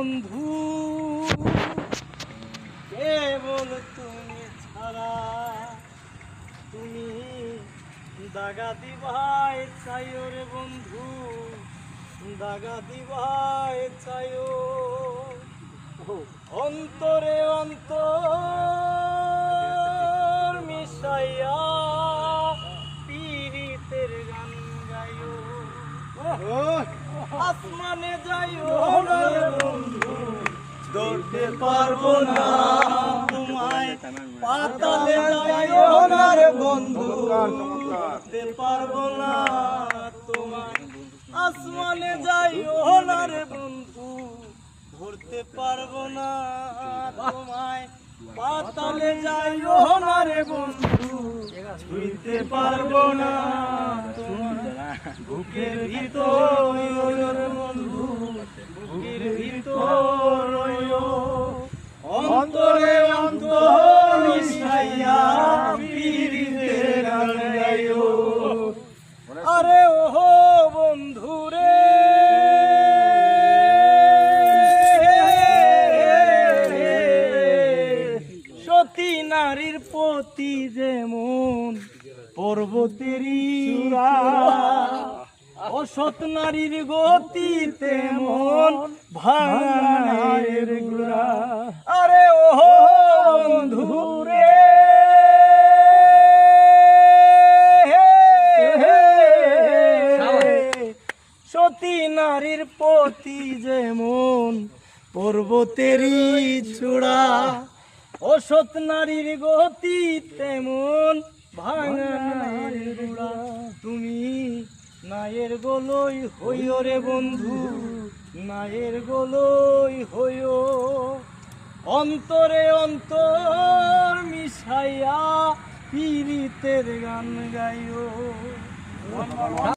বন্ধু কেবল তুমি ছাড়া। তুমি দাগা দিবাই চাইও রে বন্ধু, দাগা দিবাই চাইও। অন্তরে অন্তর মিশাইয়া পীড়িতের গান গাইও। আসমানে যাইও না রে বন্ধু, ধরতে পারবো না তোমায়। পাতালে যাইও না রে বন্ধু, ধরতে পারবো না তোমায়। আসমানে যাইও না রে বন্ধু, ধরতে পারবো না তোমায়। পাতালে যাইও না রে বন্ধু, ছুঁইতে পারবো না তোমায়। বুকের ভিতর রে বন্ধু, বুকের ভিতর অন্তরে অন্তর মিশাইয়া পীড়িতের গান গাইও। আরে ওহো বন্ধু রে, সতী নারীর প্রতি যেমন পর্বতেরই চূড়া, অসৎ নারীর গতি তেমন ভাঙার গুড়া। আরে ওহো বন্ধু রে, সতী নারীর প্রতি যেমন পর্বতেরই চূড়া, অসৎ নারীর গতি তেমন ভাঙার গুড়া। তুমি নায়ের গোলই হইও রে বন্ধু, নায়ের গোলই হইও। অন্তরে অন্তর মিশাইয়া পীড়িতের গান গাইও।